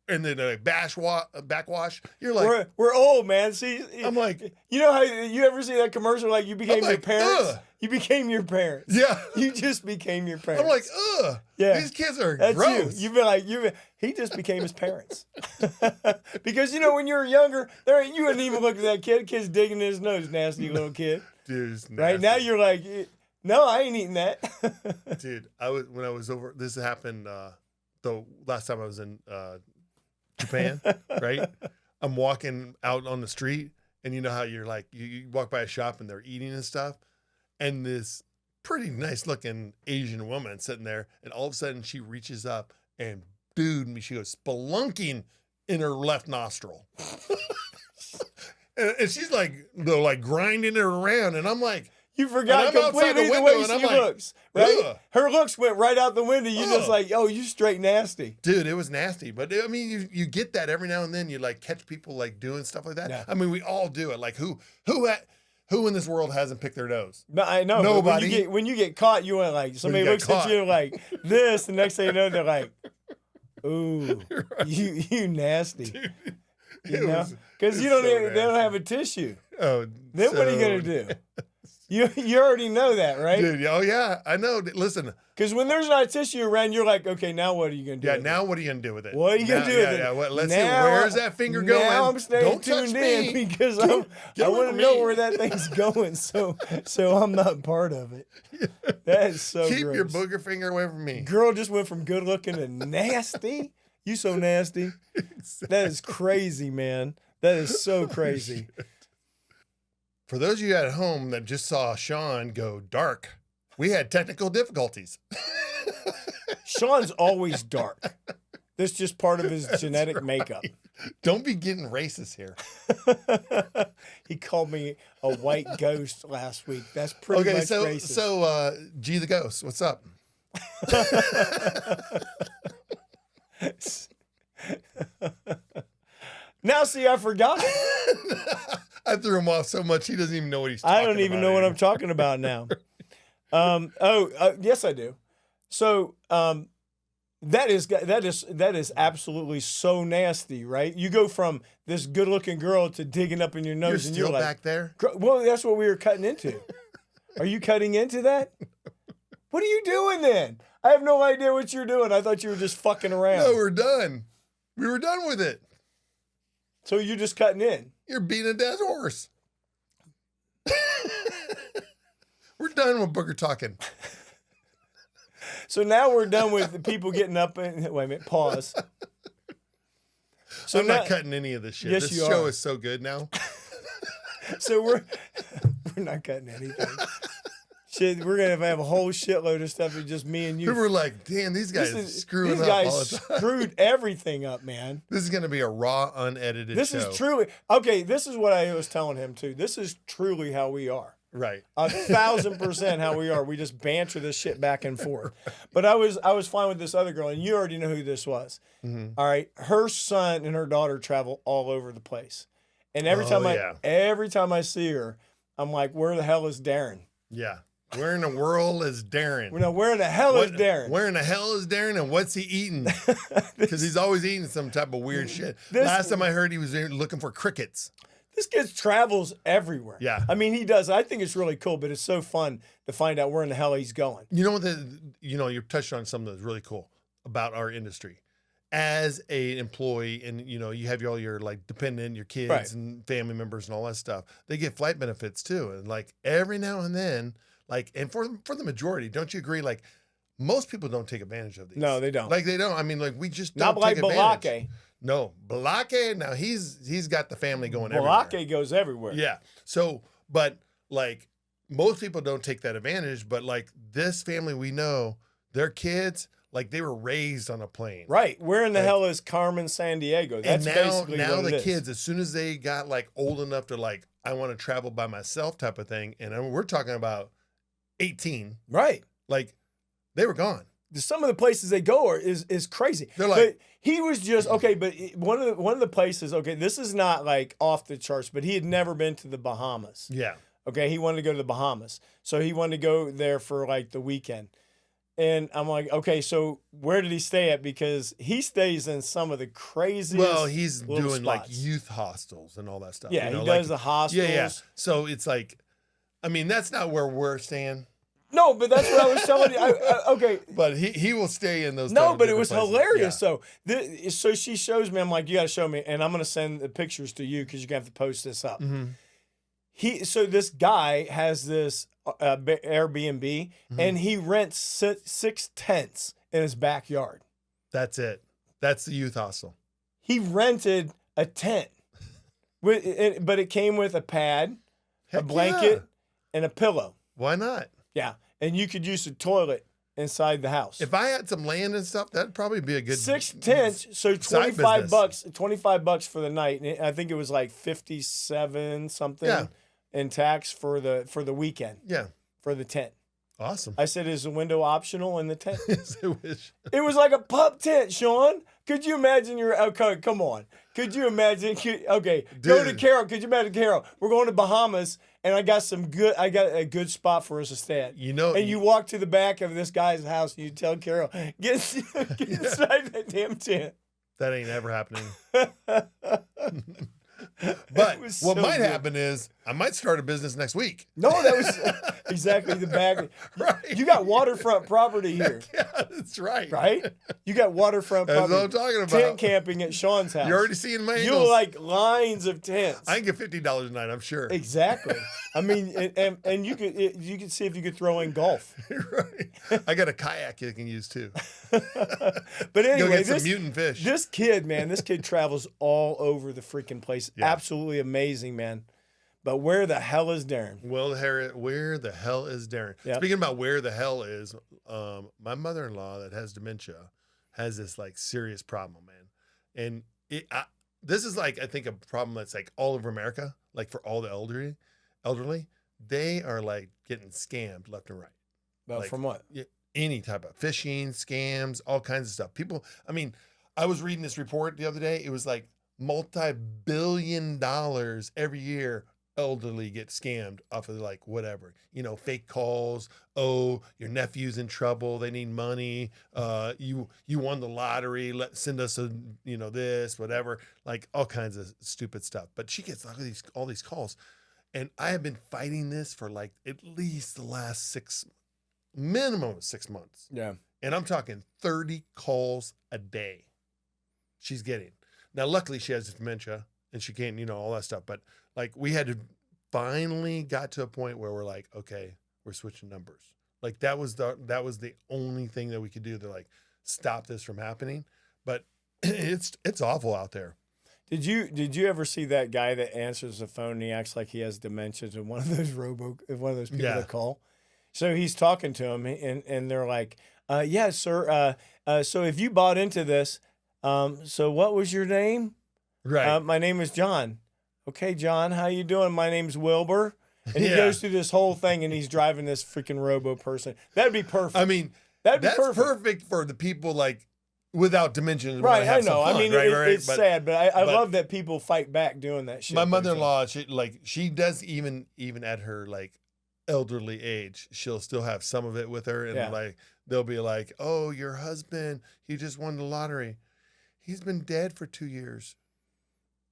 and then they backwash. You're like, We're old, man. See, I'm like, you know how you ever see that commercial? Like you became I'm your like, parents. ugh. You became your parents. yeah. You just became your parents. I'm like, ugh. Yeah. These kids are That's gross. you. You've been like he just became his parents. Because when you were younger, you wouldn't even look at that kid. Kid's digging in his nose, nasty little kid. Dude, it's Right now nasty. you're like, no, I ain't eating that. Dude, when I was over. This happened the last time I was in Japan, right? I'm walking out on the street, and you know how you're like, you walk by a shop and they're eating and stuff, and this pretty nice looking Asian woman sitting there, and all of a sudden she reaches up and she goes spelunking in her left nostril. And she's like, grinding it around, and I'm like, You forgot And I'm outside completely the the window, way and I'm she like, looks, right? ugh. Her looks went right out the window. You just Ugh. like, oh, you straight nasty. dude, it was nasty. But I mean, you get that every now and then. You like catch people like doing stuff like that. Yeah. I mean, we all do it. Like who in this world hasn't picked their nose? No, I know. but Nobody. when you get caught, you want like somebody get looks at caught. you like this. The next thing you know, they're like, "Ooh, Right. you nasty," Dude, you it know, was- because it's you don't so they don't nasty. have a tissue. Oh, Then what are you so- gonna do? You already know that, right? Dude, oh yeah, I know. Listen, Because when there's not a tissue around, you're like, okay, now what are you gonna do? yeah. with Now it? what are you gonna do with it? What are you gonna Now- do with yeah, it? Yeah, let's see. Now Where's that finger going? Now I'm staying Don't touch tuned in me. because Get I away want to from know me. where that thing's going. So I'm not part of it. That is so Keep your gross. booger finger away from me. Girl just went from good looking to nasty. You so nasty. That is crazy, man. That is so crazy. For those of you at home that just saw Sean go dark, we had technical difficulties. Sean's always dark. That's just part of his genetic makeup. Don't be getting racist here. He called me a white ghost last week. That's pretty Okay, much so racist. G the Ghost, what's up? Now, see, I forgot. I threw him off so much he doesn't even know what he's talking I about. don't even know what I'm talking about now. Yes, I do. So that is absolutely so nasty, right? You go from this good-looking girl to digging up in your nose, You're and still you're like, back there? well, that's what we were cutting into. Are you cutting into that? What are you doing then? I have no idea what you're doing. I thought you were just fucking around. No, we're done. We were done with it. So you're just cutting in. You're beating a dead horse. We're done with booger talking. So now we're done with the people getting up and wait a minute, pause. So I'm now, not cutting any of this shit. Yes, This you show are. is so good now. so we're not cutting anything. Shit, we're gonna have a whole shitload of stuff with just me and you. People were like, damn, these guys screwing these up guys all the time. screwed everything up, man. This is going to be a raw, unedited This show. is truly okay. This is what I was telling him too. This is truly how we are. Right. 1,000% how we are. We just banter this shit back and forth. But I was fine with this other girl, and you already know who this was. All right, her son and her daughter travel all over the place, and every time I see her, I'm like, where the hell is Darren? Yeah. Where in the world is Darren? Where in the hell is Darren? Where in the hell is Darren, and what's he eating? Because he's always eating some type of weird shit. Last time I heard, he was looking for crickets. This kid travels everywhere. Yeah. I mean, he does. I think it's really cool, but it's so fun to find out where in the hell he's going. You know what? You touched on something that's really cool about our industry. As an employee, and you have all your like dependent, your kids and family members and all that stuff, they get flight benefits too. And like every now and then, like, and for the majority, don't you agree? Like most people don't take advantage of these. No, they don't. Like they don't. I mean, like we just don't not like take advantage. Balake. No, Balake. Now he's got the family going Balake everywhere. goes everywhere. Yeah. So, but like most people don't take that advantage. But like this family, we know their kids. Like they were raised on a plane. Right. Where in the hell is Carmen San Diego? That's basically now what the kids, as soon as they got like old enough to like, I want to travel by myself type of thing. And we're talking about 18. Right. Like they were gone. Some of the places they go is crazy. They're like, but he was just okay. But one of the places, okay, this is not like off the charts, but he had never been to the Bahamas. Yeah. Okay. He wanted to go to the Bahamas. So he wanted to go there for like the weekend. And I'm like, okay, so where did he stay at? Because he stays in some of the craziest. Well, he's doing spots. like youth hostels and all that stuff. Yeah, he does like, the hostels. Yeah. So it's like, I mean, that's not where we're staying. No, but that's what I was telling you. Okay. But he will stay in those. No, but it was places. hilarious. Yeah. So she shows me. I'm like, you got to show me, and I'm gonna send the pictures to you because you're gonna have to post this up. So this guy has this Airbnb, and he rents 6 tents in his backyard. That's it. That's the youth hostel. He rented a tent, but it came with a pad, a blanket, and a pillow. Why not? Yeah, and you could use a toilet inside the house. If I had some land and stuff, that'd probably be a good 6 tents, so $25 for the night. And I think it was like 57 something in tax for the weekend. Yeah. For the tent. Awesome. I said, is the window optional in the tent? Yes, I wish. It was like a pup tent, Sean. Could you imagine okay, come on. Could you imagine? Go to Carol. Could you imagine Carol? We're going to Bahamas, and I got a good spot for us to stay at. And you walk to the back of this guy's house, and you tell Carol, get inside that damn tent. That ain't ever happening. But what might happen is I might start a business next week. No, that was exactly the bag. Right. You got waterfront property here. Yeah, that's right. Right? You got waterfront property. That's what I'm talking about. Tent camping at Sean's house. You're already seeing my angles. You like lines of tents. I can get $50 a night, I'm sure. Exactly. I mean, and you could see if you could throw in golf. Right. I got a kayak you can use too. But anyway, go get some mutant fish. This kid travels all over the freaking place. Yeah. Absolutely amazing, man. But where the hell is Darren? Well, where the hell is Darren? Yep. Speaking about where the hell is, my mother-in-law that has dementia has this like serious problem, man. And this is like, I think a problem that's like all over America, like for all the elderly, they are like getting scammed left and right. Well, like, from what? Any type of phishing, scams, all kinds of stuff. People, I mean, I was reading this report the other day. It was like multi-billion dollars every year elderly get scammed off of like whatever, fake calls. Oh, your nephew's in trouble. They need money. You won the lottery. Send us this, whatever, like all kinds of stupid stuff. But she gets all these calls. And I have been fighting this for like at least the last minimum of 6 months. Yeah. And I'm talking 30 calls a day she's getting. Now, luckily she has dementia and she can't, all that stuff. But like we had to finally got to a point where we're like, okay, we're switching numbers. Like that was the only thing that we could do to like stop this from happening. But it's awful out there. Did you ever see that guy that answers the phone and he acts like he has dementia to one of those people that call? So he's talking to him and they're like, yeah, sir. So if you bought into this, so what was your name? Right. My name is John. Okay, John, how you doing? My name's Wilbur. And he goes through this whole thing, and he's driving this freaking robo person. That'd be perfect. I mean, that's perfect for the people like without dimension. Right, I know. Fun, I mean, it's sad, but I love that people fight back doing that shit. My mother-in-law, she does even at her like elderly age, she'll still have some of it with her, and like they'll be like, "Oh, your husband, he just won the lottery. He's been dead for 2 years."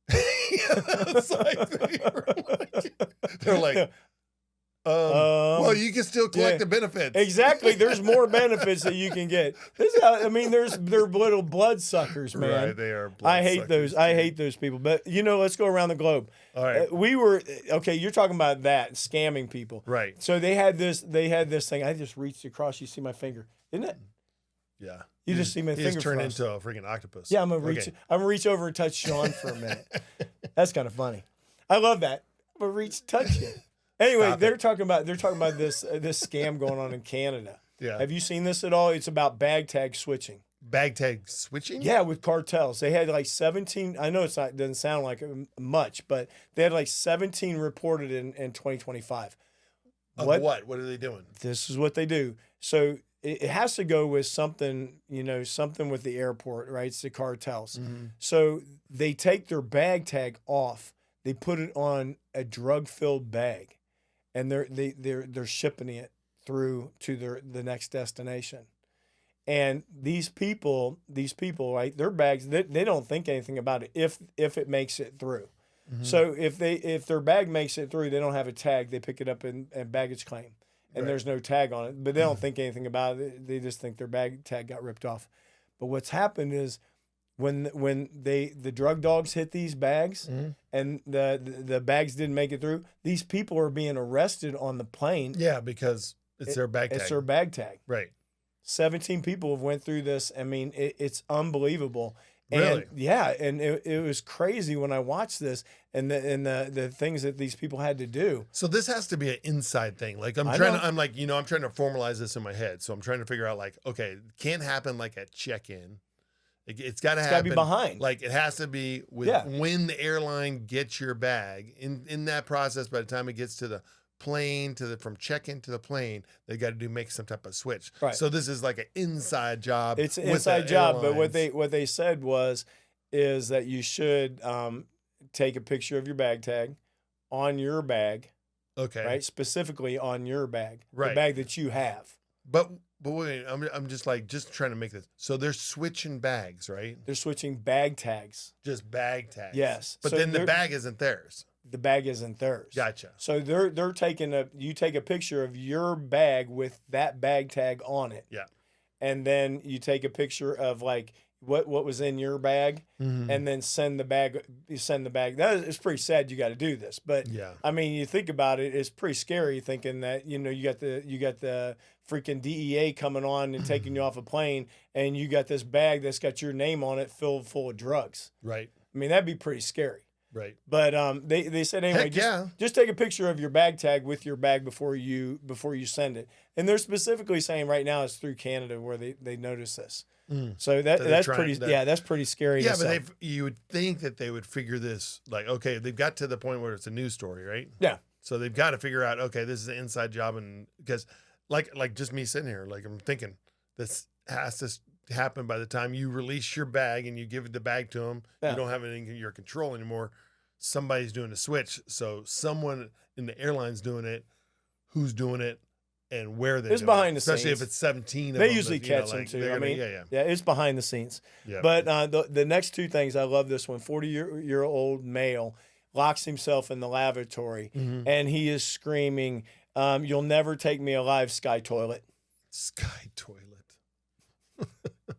It's like, they're like, well, you can still collect the benefits. Exactly. There's more benefits that you can get. They're little blood suckers, man. Right, they are. I hate those. I hate those people. But let's go around the globe. All right. You're talking about that scamming people, right? So they had this thing. I just reached across. You see my finger, isn't it? Yeah. You just see my finger. Turned into a freaking octopus. Yeah, I'm gonna reach. I'm gonna reach over and touch Sean for a minute. That's kind of funny. I love that. I'm gonna reach, touch you. Anyway, they're talking about this scam going on in Canada. Yeah. Have you seen this at all? It's about bag tag switching. Bag tag switching? Yeah, with cartels. They had like 17. I know it doesn't sound like much, but they had like 17 reported in 2025. What? What are they doing? This is what they do. So it has to go with something, something with the airport, right? It's the cartels. Mm-hmm. So they take their bag tag off. They put it on a drug-filled bag, and they're shipping it through to the next destination. And these people, right? Their bags, they don't think anything about it if it makes it through. Mm-hmm. So if their bag makes it through, they don't have a tag. They pick it up in baggage claim, and there's no tag on it. But they don't think anything about it. They just think their bag tag got ripped off. But what's happened is when the drug dogs hit these bags, mm-hmm. and the bags didn't make it through, these people are being arrested on the plane. Yeah, because it's their bag tag. It's their bag tag. Right. 17 people have went through this. I mean, it's unbelievable. Really? And yeah, and it was crazy when I watched this and the things that these people had to do. So this has to be an inside thing. Like I'm trying to formalize this in my head. So I'm trying to figure out like, okay, it can't happen like at check-in. It's got to happen. It's got to be behind. Like it has to be when the airline gets your bag in that process. By the time it gets to the plane from check-in to the plane, they got to make some type of switch. Right. So this is like an inside job. It's an inside job, but what they said is that you should take a picture of your bag tag on your bag. Okay. Right. Specifically on your bag. Right. The bag that you have. But wait, I'm just trying to make this. So they're switching bags, right? They're switching bag tags. Just bag tags. Yes. But then the bag isn't theirs. The bag isn't theirs. Gotcha. So they're taking you take a picture of your bag with that bag tag on it. Yeah. And then you take a picture of like what was in your bag, mm-hmm. and then send the bag. It's pretty sad you got to do this, but yeah. I mean, you think about it, it's pretty scary thinking that you got the freaking DEA coming on and taking you off a plane, and you got this bag that's got your name on it filled full of drugs. Right. I mean, that'd be pretty scary. Right. But they said anyway, just take a picture of your bag tag with your bag before you send it. And they're specifically saying right now it's through Canada where they notice this. Mm. So that's pretty scary. Yeah, but you would think that they would figure this like, okay, they've got to the point where it's a news story, right? Yeah. So they've got to figure out, okay, this is an inside job, and because like just me sitting here, like I'm thinking this has to happen by the time you release your bag and you give the bag to them. Yeah. You don't have anything in your control anymore. Somebody's doing a switch. So someone in the airline's doing it, who's doing it, and where they're doing behind it. the Especially scenes. if it's 17 of they them. Usually catch them too. I mean, yeah, it's behind the scenes. Yeah. But the next two things, I love this one. 40-year-old male locks himself in the lavatory, mm-hmm. and he is screaming, "You'll never take me alive, Sky Toilet." Sky Toilet.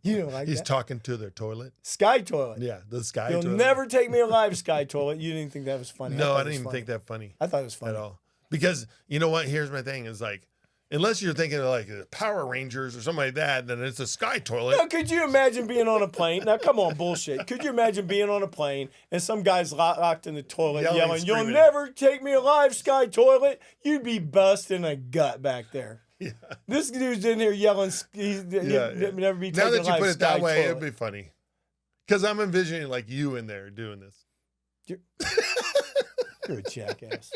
You don't like He's that? talking to their toilet. Sky Toilet. Yeah, the Sky You'll Toilet. You'll never take me alive, Sky Toilet. You didn't think that was funny? No, I didn't even think that funny. I thought it was funny at all. Because you know what? Here's my thing: is like, unless you're thinking of like Power Rangers or something like that, then it's a Sky Toilet. Now, could you imagine being on a plane? Now, come on, bullshit. Could you imagine being on a plane and some guy's locked in the toilet yelling, "You'll never take me alive, Sky Toilet"? You'd be busting a gut back there. Yeah. This dude's in here yelling, he'd never be taken alive. Now that you put it that way, toilet. It'd be funny. Because I'm envisioning like you in there doing this. You're a jackass.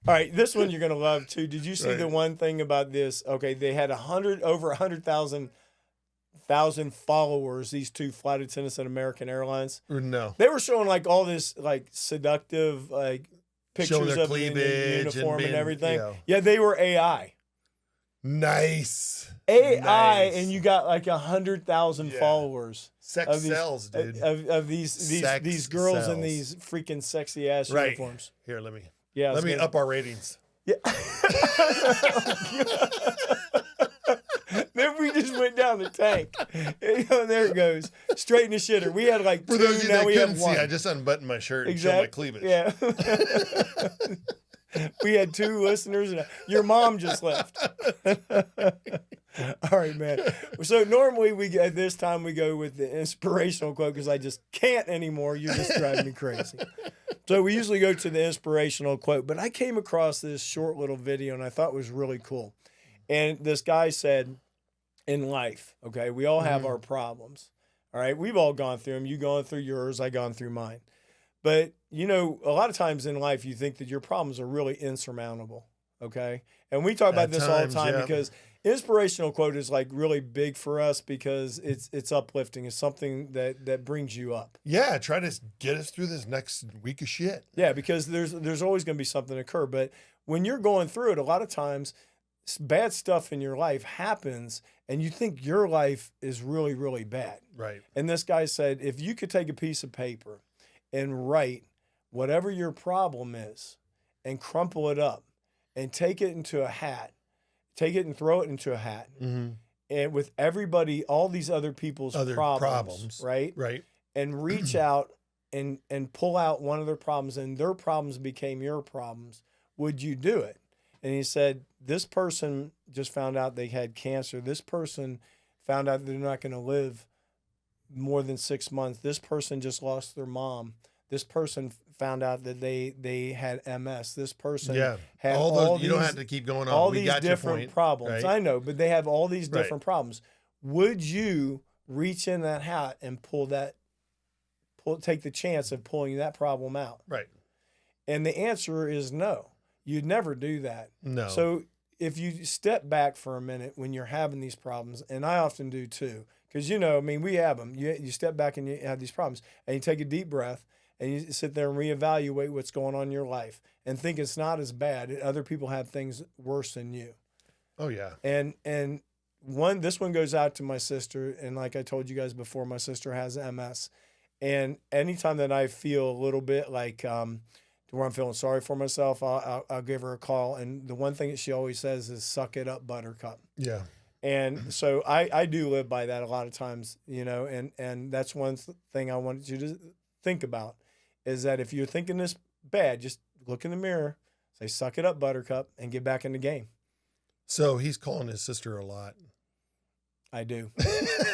All right, this one you're gonna love too. Did you see Right. the one thing about this? Okay, they had over 100,000 followers. These two flight attendants at American Airlines. No. They were showing like all this like seductive like Showing pictures their of them in cleavage the and uniform and being, everything. yeah. Yeah, they were AI. Nice. AI, and you got like 100,000 Yeah. followers. Sex of these, sells, dude. Of these Sex girls in sells. these freaking sexy ass Right. uniforms. Here, let me Yeah, let me up our ratings. Yeah. Then we just went down the tank. You know, there it goes. Straight in the shitter. We had like For two, those of you now that we couldn't have see, one. I just unbuttoned my shirt and showed my cleavage. Yeah. We had 2 listeners, and your mom just left. All right, man. So normally at this time we go with the inspirational quote because I just can't anymore. You're just driving me crazy. So we usually go to the inspirational quote, but I came across this short little video and I thought it was really cool. And this guy said, in life, okay, we all have our problems. All right, we've all gone through them. You gone through yours, I gone through mine. But, you know, a lot of times in life, you think that your problems are really insurmountable, okay? And we talk about this all the time because inspirational quote is like really big for us because it's uplifting. It's something that brings you up. Yeah, try to get us through this next week of shit. Yeah, because there's always going to be something occur. But when you're going through it, a lot of times bad stuff in your life happens and you think your life is really, really bad. Right. And this guy said, if you could take a piece of paper and write whatever your problem is and crumple it up and take it into a hat, take it and throw it into a hat. Mm-hmm. And with everybody, all these other people's problems, right? Right. And reach out and pull out one of their problems and their problems became your problems. Would you do it? And he said, this person just found out they had cancer. This person found out they're not going to live more than 6 months. This person just lost their mom. This person found out that they had MS. This person had all these, you don't have to keep going on. all We these got your different point, problems. right? I know, but they have all these different problems. Would you reach in that hat and take the chance of pulling that problem out? Right. And the answer is no. You'd never do that. No. So if you step back for a minute when you're having these problems, and I often do too, because, you know, I mean, we have them. You step back and you have these problems, and you take a deep breath, and you sit there and reevaluate what's going on in your life and think it's not as bad. Other people have things worse than you. Oh, yeah. And this one goes out to my sister, and like I told you guys before, my sister has MS. And anytime that I feel a little bit like where I'm feeling sorry for myself, I'll give her a call. And the one thing that she always says is, suck it up, buttercup. Yeah. And so I do live by that a lot of times, you know, and that's one thing I wanted you to think about is that if you're thinking this bad, just look in the mirror, say, suck it up, buttercup, and get back in the game. So he's calling his sister a lot. I do.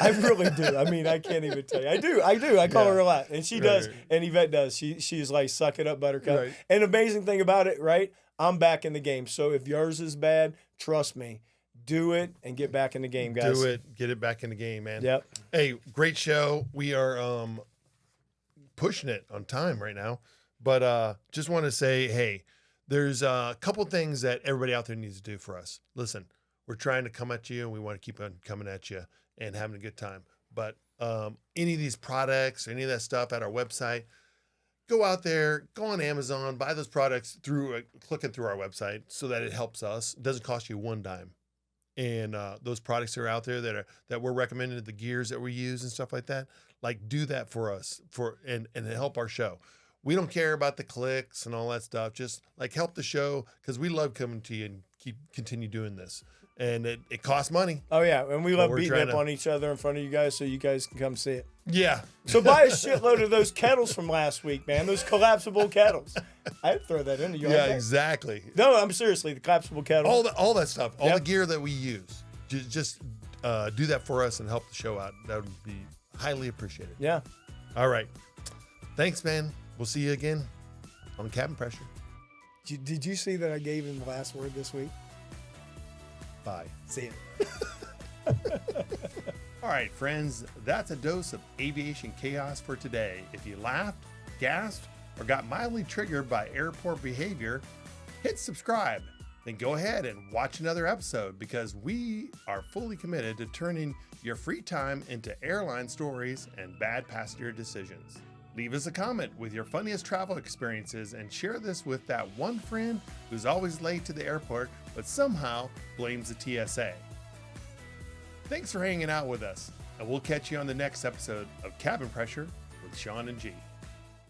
I really do. I mean, I can't even tell you. I do. I call her a lot. And she does. And Yvette does. She's like, suck it up, buttercup. Right. And amazing thing about it, right? I'm back in the game. So if yours is bad, trust me. Do it and get back in the game, guys. Do it. Get it back in the game, man. Yep. Hey, great show. We are pushing it on time right now. But just want to say, hey, there's a couple things that everybody out there needs to do for us. Listen, we're trying to come at you, and we want to keep on coming at you and having a good time. But any of these products, any of that stuff at our website, go out there, go on Amazon, buy those products through clicking through our website so that it helps us. It doesn't cost you one dime. And those products that are out there that we're recommending, the gears that we use and stuff like that, like do that for us and help our show. We don't care about the clicks and all that stuff. Just like help the show because we love coming to you and continue doing this. And it costs money. Oh, yeah. And we love beating up to on each other in front of you guys so you guys can come see it. Yeah. So buy a shitload of those kettles from last week, man. Those collapsible kettles. I'd throw that into you. Yeah, exactly. No, I'm seriously, the collapsible kettle. All that stuff, all the gear that we use. Just do that for us and help the show out. That would be highly appreciated. Yeah. All right. Thanks, man. We'll see you again on Cabin Pressure. Did you see that I gave him the last word this week? Bye. See you. All right, friends, that's a dose of aviation chaos for today. If you laughed, gasped, or got mildly triggered by airport behavior, hit subscribe. Then go ahead and watch another episode because we are fully committed to turning your free time into airline stories and bad passenger decisions. Leave us a comment with your funniest travel experiences and share this with that one friend who's always late to the airport but somehow blames the TSA. Thanks for hanging out with us, and we'll catch you on the next episode of Cabin Pressure with Sean and G.